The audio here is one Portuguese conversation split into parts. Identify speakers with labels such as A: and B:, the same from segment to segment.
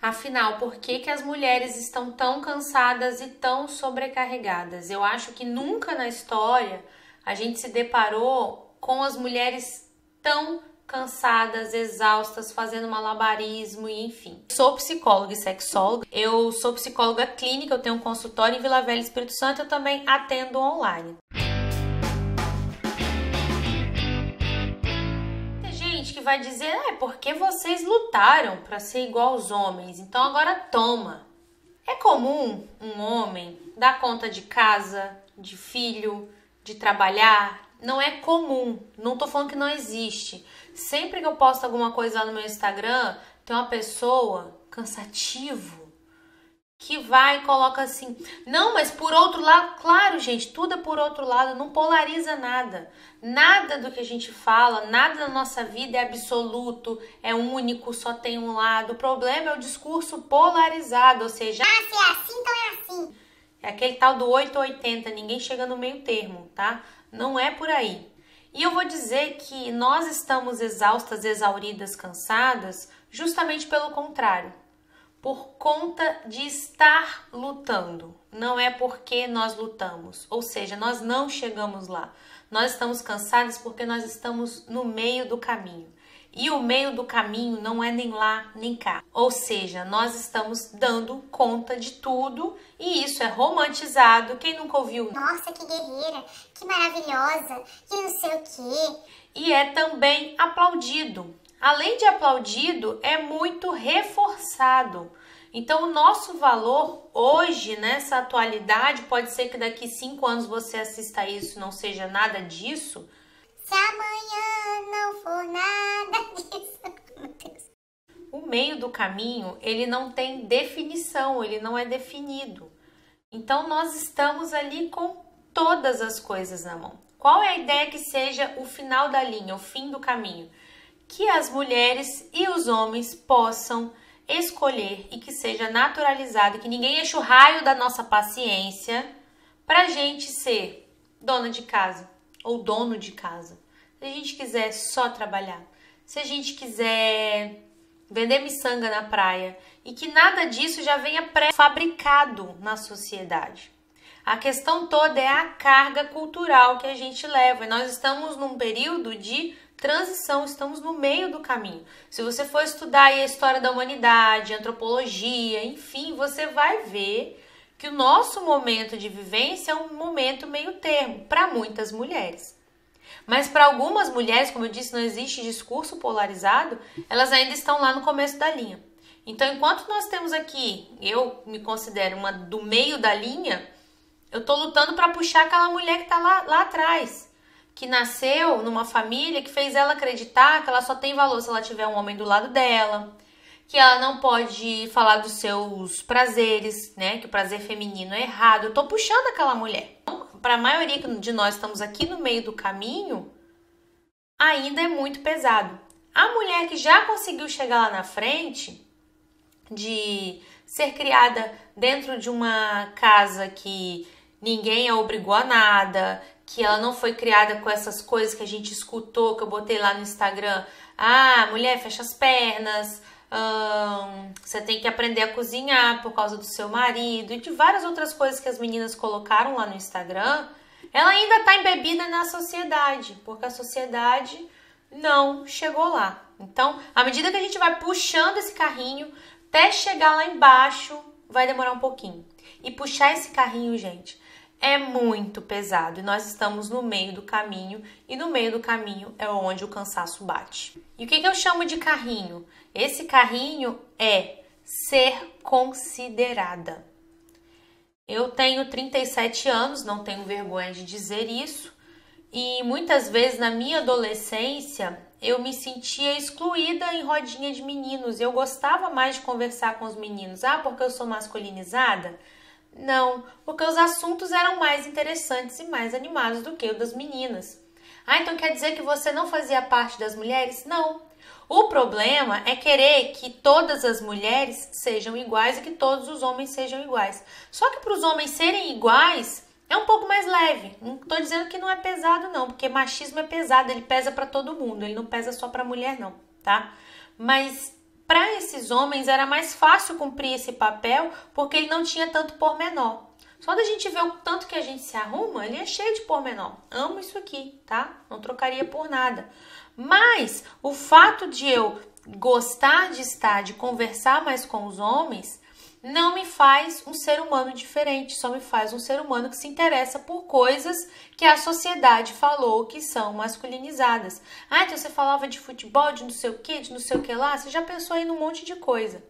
A: Afinal, por que que as mulheres estão tão cansadas e tão sobrecarregadas? Eu acho que nunca na história a gente se deparou com as mulheres tão cansadas, exaustas, fazendo malabarismo e enfim. Sou psicóloga e sexóloga, eu sou psicóloga clínica, eu tenho um consultório em Vila Velha, Espírito Santo, eu também atendo online. Tem gente que vai dizer, porque vocês lutaram para ser igual aos homens, então agora toma. É comum um homem dar conta de casa, de filho, de trabalhar? Não é comum, não tô falando que não existe. Sempre que eu posto alguma coisa lá no meu Instagram, tem uma pessoa cansativo que vai e coloca assim, não, mas por outro lado, claro, gente, tudo é por outro lado, não polariza nada. Nada do que a gente fala, nada na nossa vida é absoluto, é único, só tem um lado. O problema é o discurso polarizado, ou seja,
B: se é assim, então é assim.
A: É aquele tal do 880, ninguém chega no meio termo, tá? Não é por aí. E eu vou dizer que nós estamos exaustas, exauridas, cansadas, justamente pelo contrário. Por conta de estar lutando. Não é porque nós lutamos. Ou seja, nós não chegamos lá. Nós estamos cansados porque nós estamos no meio do caminho. E o meio do caminho não é nem lá, nem cá. Ou seja, nós estamos dando conta de tudo e isso é romantizado. Quem nunca ouviu?
B: Nossa, que guerreira, que maravilhosa, que não sei o quê.
A: E é também aplaudido. Além de aplaudido, é muito reforçado. Então, o nosso valor hoje, nessa atualidade, pode ser que daqui 5 anos você assista a isso e não seja nada disso.
B: Se amanhã não for nada disso, meu Deus.
A: O meio do caminho, ele não tem definição, ele não é definido. Então, nós estamos ali com todas as coisas na mão. Qual é a ideia que seja o final da linha, o fim do caminho? Que as mulheres e os homens possam escolher e que seja naturalizado, que ninguém enche o raio da nossa paciência pra gente ser dona de casa ou dono de casa. Se a gente quiser só trabalhar, se a gente quiser vender miçanga na praia e que nada disso já venha pré-fabricado na sociedade. A questão toda é a carga cultural que a gente leva e nós estamos num período de transição, estamos no meio do caminho. Se você for estudar aí a história da humanidade, antropologia, enfim, você vai ver que o nosso momento de vivência é um momento meio termo para muitas mulheres. Mas para algumas mulheres, como eu disse, não existe discurso polarizado, elas ainda estão lá no começo da linha. Então, enquanto nós temos aqui, eu me considero uma do meio da linha, eu estou lutando para puxar aquela mulher que está lá atrás, que nasceu numa família que fez ela acreditar que ela só tem valor se ela tiver um homem do lado dela, que ela não pode falar dos seus prazeres, né? Que o prazer feminino é errado. Eu tô puxando aquela mulher. Para a maioria de nós estamos aqui no meio do caminho, ainda é muito pesado. A mulher que já conseguiu chegar lá na frente, de ser criada dentro de uma casa que ninguém a obrigou a nada, que ela não foi criada com essas coisas que a gente escutou, que eu botei lá no Instagram. Ah, mulher, fecha as pernas, você tem que aprender a cozinhar por causa do seu marido e de várias outras coisas que as meninas colocaram lá no Instagram. Ela ainda está embebida na sociedade, porque a sociedade não chegou lá. Então, à medida que a gente vai puxando esse carrinho, até chegar lá embaixo, vai demorar um pouquinho. E puxar esse carrinho, gente, é muito pesado. E nós estamos no meio do caminho. E no meio do caminho é onde o cansaço bate. E o que eu chamo de carrinho? Esse carrinho é ser considerada. Eu tenho 37 anos, não tenho vergonha de dizer isso. E muitas vezes na minha adolescência eu me sentia excluída em rodinha de meninos. Eu gostava mais de conversar com os meninos. Ah, porque eu sou masculinizada? Não, porque os assuntos eram mais interessantes e mais animados do que o das meninas. Ah, então quer dizer que você não fazia parte das mulheres? Não. O problema é querer que todas as mulheres sejam iguais e que todos os homens sejam iguais. Só que para os homens serem iguais é um pouco mais leve. Não estou dizendo que não é pesado não, porque machismo é pesado, ele pesa para todo mundo, ele não pesa só para mulher não, tá? Mas para esses homens era mais fácil cumprir esse papel porque ele não tinha tanto pormenor. Só da gente ver o tanto que a gente se arruma, ele é cheio de pormenor. Amo isso aqui, tá? Não trocaria por nada. Mas o fato de eu gostar de estar, de conversar mais com os homens, não me faz um ser humano diferente, só me faz um ser humano que se interessa por coisas que a sociedade falou que são masculinizadas. Ah, então você falava de futebol, de não sei o que, de não sei o que lá, você já pensou aí num monte de coisa.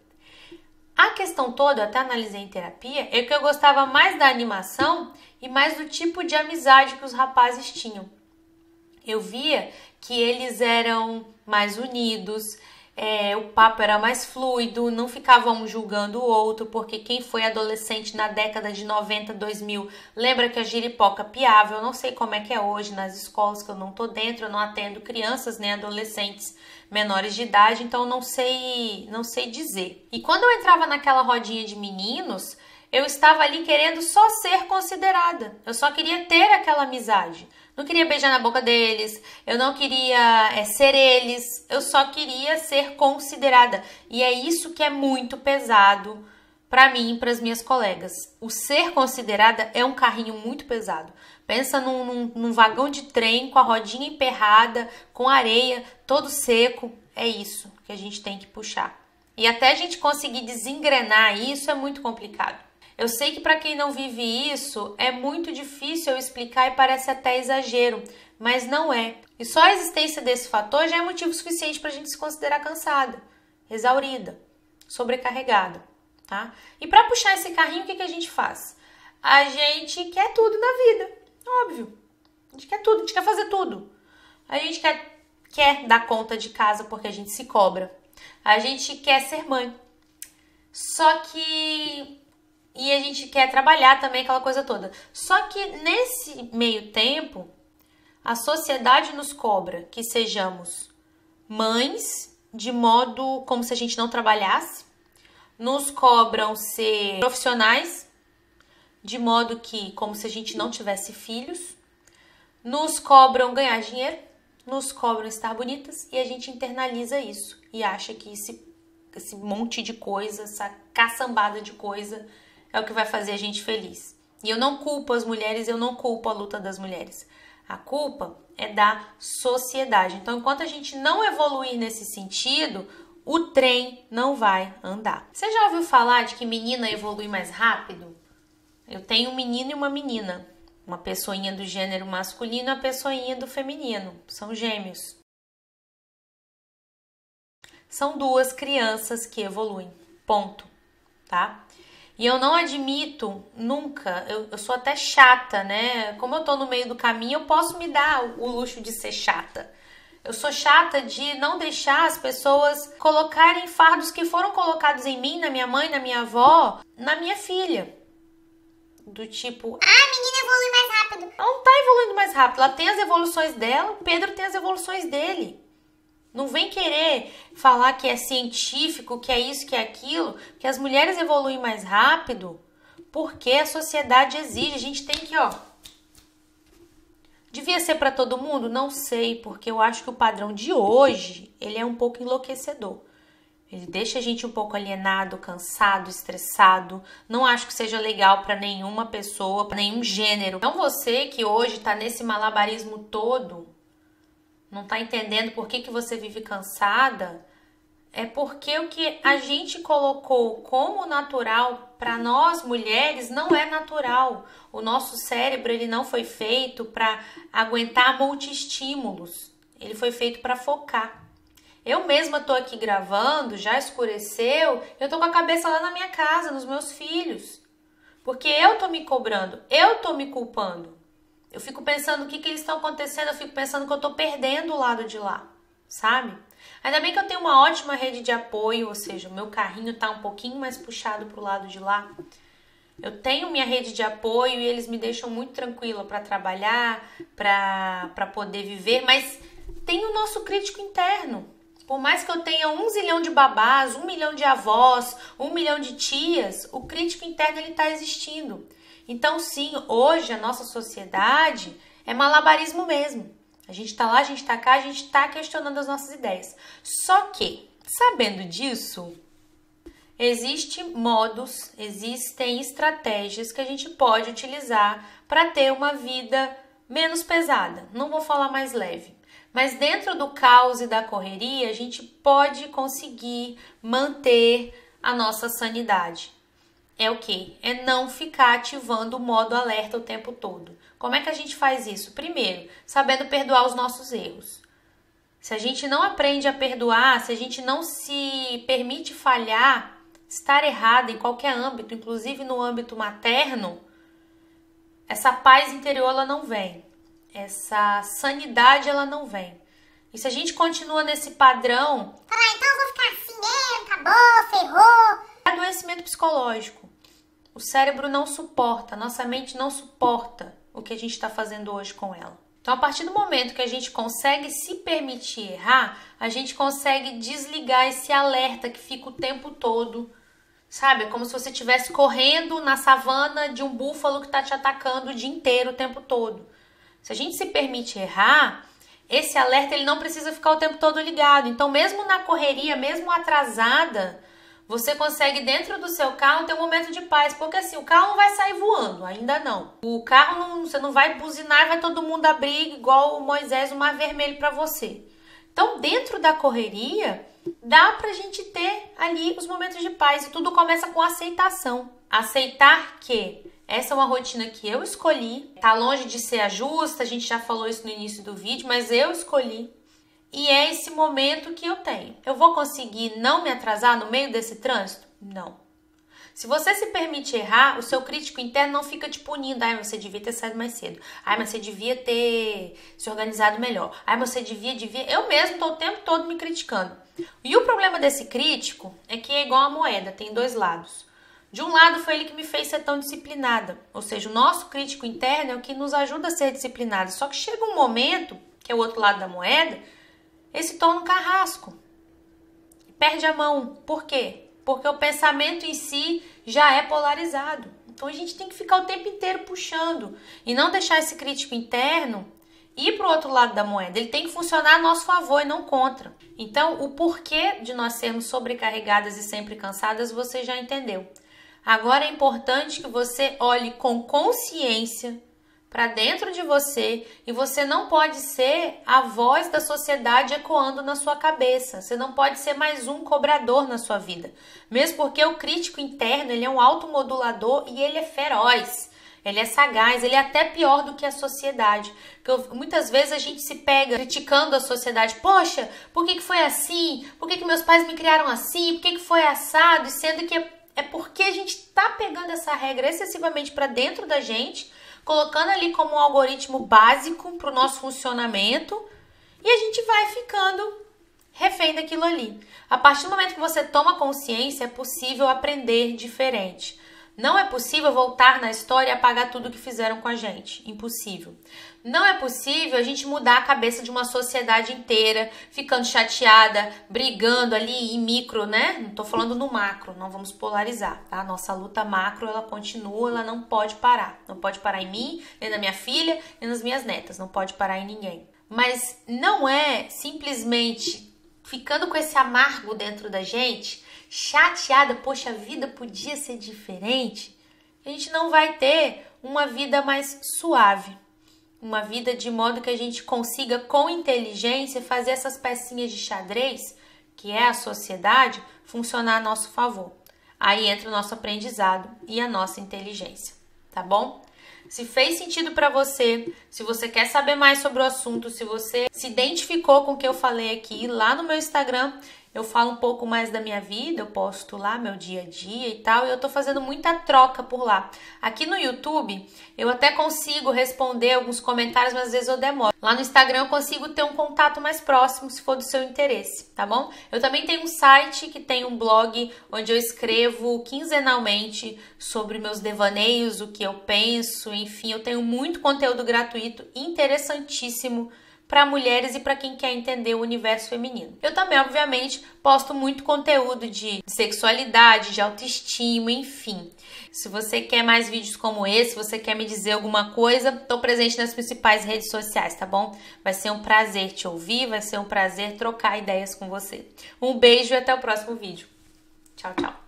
A: A questão toda, eu até analisei em terapia, é que eu gostava mais da animação e mais do tipo de amizade que os rapazes tinham. Eu via que eles eram mais unidos, o papo era mais fluido, não ficava um julgando o outro, porque quem foi adolescente na década de 90, 2000, lembra que a giripoca piava. Eu não sei como é que é hoje nas escolas, que eu não tô dentro, eu não atendo crianças nem adolescentes menores de idade, então não sei dizer. E quando eu entrava naquela rodinha de meninos, eu estava ali querendo só ser considerada, eu só queria ter aquela amizade. Não queria beijar na boca deles, eu não queria ser eles, eu só queria ser considerada. E é isso que é muito pesado para mim e para as minhas colegas. O ser considerada é um carrinho muito pesado. Pensa num vagão de trem com a rodinha emperrada, com areia, todo seco. É isso que a gente tem que puxar. E até a gente conseguir desengrenar isso é muito complicado. Eu sei que para quem não vive isso, é muito difícil eu explicar e parece até exagero, mas não é. E só a existência desse fator já é motivo suficiente para a gente se considerar cansada, exaurida, sobrecarregada, tá? E para puxar esse carrinho, o que a gente faz? A gente quer tudo na vida, óbvio. A gente quer tudo, a gente quer fazer tudo. A gente quer dar conta de casa porque a gente se cobra. A gente quer ser mãe. Só que... E a gente quer trabalhar também, aquela coisa toda. Só que nesse meio tempo, a sociedade nos cobra que sejamos mães, de modo como se a gente não trabalhasse. Nos cobram ser profissionais, de modo que como se a gente não tivesse filhos. Nos cobram ganhar dinheiro, nos cobram estar bonitas e a gente internaliza isso. E acha que esse monte de coisa, essa caçambada de coisa... é o que vai fazer a gente feliz. E eu não culpo as mulheres, eu não culpo a luta das mulheres. A culpa é da sociedade. Então, enquanto a gente não evoluir nesse sentido, o trem não vai andar. Você já ouviu falar de que menina evolui mais rápido? Eu tenho um menino e uma menina. Uma pessoinha do gênero masculino e uma pessoinha do feminino. São gêmeos. São duas crianças que evoluem. Ponto. Tá? E eu não admito nunca, eu sou até chata, né? Como eu tô no meio do caminho, eu posso me dar o luxo de ser chata. Eu sou chata de não deixar as pessoas colocarem fardos que foram colocados em mim, na minha mãe, na minha avó, na minha filha. Do tipo...
B: Ah, a menina evolui mais rápido.
A: Ela não tá evoluindo mais rápido, ela tem as evoluções dela, o Pedro tem as evoluções dele. Não vem querer falar que é científico, que é isso, que é aquilo, que as mulheres evoluem mais rápido, porque a sociedade exige. A gente tem que, devia ser para todo mundo? Não sei, porque eu acho que o padrão de hoje, ele é um pouco enlouquecedor. Ele deixa a gente um pouco alienado, cansado, estressado. Não acho que seja legal para nenhuma pessoa, para nenhum gênero. Então você que hoje tá nesse malabarismo todo... não tá entendendo por que você vive cansada, é porque o que a gente colocou como natural para nós mulheres não é natural. O nosso cérebro ele não foi feito para aguentar multi-estímulos. Ele foi feito para focar. Eu mesma tô aqui gravando, já escureceu, eu tô com a cabeça lá na minha casa, nos meus filhos. Porque eu tô me cobrando, eu tô me culpando. Eu fico pensando o que eles estão acontecendo, eu fico pensando que eu tô perdendo o lado de lá, sabe? Ainda bem que eu tenho uma ótima rede de apoio, ou seja, o meu carrinho tá um pouquinho mais puxado pro lado de lá. Eu tenho minha rede de apoio e eles me deixam muito tranquila para trabalhar, para poder viver, mas tem o nosso crítico interno. Por mais que eu tenha 1 zilhão de babás, 1 milhão de avós, 1 milhão de tias, o crítico interno ele tá existindo. Então, sim, hoje a nossa sociedade é malabarismo mesmo. A gente tá lá, a gente tá cá, a gente tá questionando as nossas ideias. Só que Sabendo disso, existem modos, existem estratégias que a gente pode utilizar para ter uma vida menos pesada. Não vou falar mais leve, mas dentro do caos e da correria, a gente pode conseguir manter a nossa sanidade. É o quê? É não ficar ativando o modo alerta o tempo todo. Como é que a gente faz isso? Primeiro, sabendo perdoar os nossos erros. Se a gente não aprende a perdoar, se a gente não se permite falhar, estar errado em qualquer âmbito, inclusive no âmbito materno, essa paz interior ela não vem. Essa sanidade ela não vem. E se a gente continua nesse padrão...
B: então eu vou ficar assim mesmo, acabou, ferrou.
A: É adoecimento psicológico. O cérebro não suporta, nossa mente não suporta o que a gente está fazendo hoje com ela. Então, a partir do momento que a gente consegue se permitir errar, a gente consegue desligar esse alerta que fica o tempo todo, sabe? É como se você estivesse correndo na savana de um búfalo que está te atacando o dia inteiro, o tempo todo. Se a gente se permite errar, esse alerta ele não precisa ficar o tempo todo ligado. Então, mesmo na correria, mesmo atrasada, você consegue dentro do seu carro ter um momento de paz. Porque assim, o carro não vai sair voando, ainda não. O carro, você não vai buzinar e vai todo mundo abrir igual o Moisés, o Mar Vermelho para você. Então, dentro da correria, dá pra gente ter ali os momentos de paz. E tudo começa com aceitação. Aceitar que essa é uma rotina que eu escolhi. Tá longe de ser a justa, a gente já falou isso no início do vídeo, mas eu escolhi. E é esse momento que eu tenho. Eu vou conseguir não me atrasar no meio desse trânsito? Não. Se você se permite errar, o seu crítico interno não fica te punindo. Ai, você devia ter saído mais cedo. Ai, mas você devia ter se organizado melhor. Ai, você devia... Eu mesmo estou o tempo todo me criticando. E o problema desse crítico é que é igual a moeda, tem dois lados. De um lado foi ele que me fez ser tão disciplinada. Ou seja, o nosso crítico interno é o que nos ajuda a ser disciplinado. Só que chega um momento, que é o outro lado da moeda, ele se torna um carrasco. Perde a mão. Por quê? Porque o pensamento em si já é polarizado. Então a gente tem que ficar o tempo inteiro puxando. E não deixar esse crítico interno ir para o outro lado da moeda. Ele tem que funcionar a nosso favor e não contra. Então o porquê de nós sermos sobrecarregadas e sempre cansadas você já entendeu. Agora é importante que você olhe com consciência para dentro de você e você não pode ser a voz da sociedade ecoando na sua cabeça. Você não pode ser mais um cobrador na sua vida. Mesmo porque o crítico interno, ele é um automodulador e ele é feroz. Ele é sagaz, ele é até pior do que a sociedade. Porque muitas vezes a gente se pega criticando a sociedade. Poxa, por que foi assim? Por que meus pais me criaram assim? Por que foi assado? E sendo que é porque a gente está pegando essa regra excessivamente para dentro da gente, colocando ali como um algoritmo básico para o nosso funcionamento e a gente vai ficando refém daquilo ali. A partir do momento que você toma consciência, é possível aprender diferente. Não é possível voltar na história e apagar tudo que fizeram com a gente. Impossível. Não é possível a gente mudar a cabeça de uma sociedade inteira, ficando chateada, brigando ali em micro, né? Não tô falando no macro, não vamos polarizar, tá? Nossa luta macro, ela continua, ela não pode parar. Não pode parar em mim, nem na minha filha, nem nas minhas netas. Não pode parar em ninguém. Mas não é simplesmente ficando com esse amargo dentro da gente, chateada, poxa, a vida podia ser diferente, a gente não vai ter uma vida mais suave. Uma vida de modo que a gente consiga, com inteligência, fazer essas pecinhas de xadrez, que é a sociedade, funcionar a nosso favor. Aí entra o nosso aprendizado e a nossa inteligência, tá bom? Se fez sentido para você, se você quer saber mais sobre o assunto, se você se identificou com o que eu falei aqui, lá no meu Instagram, eu falo um pouco mais da minha vida, eu posto lá meu dia a dia e tal, e eu tô fazendo muita troca por lá. Aqui no YouTube, eu até consigo responder alguns comentários, mas às vezes eu demoro. Lá no Instagram eu consigo ter um contato mais próximo, se for do seu interesse, tá bom? Eu também tenho um site que tem um blog onde eu escrevo quinzenalmente sobre meus devaneios, o que eu penso, enfim, eu tenho muito conteúdo gratuito, interessantíssimo para mulheres e para quem quer entender o universo feminino. Eu também, obviamente, posto muito conteúdo de sexualidade, de autoestima, enfim. Se você quer mais vídeos como esse, se você quer me dizer alguma coisa, tô presente nas principais redes sociais, tá bom? Vai ser um prazer te ouvir, vai ser um prazer trocar ideias com você. Um beijo e até o próximo vídeo. Tchau, tchau.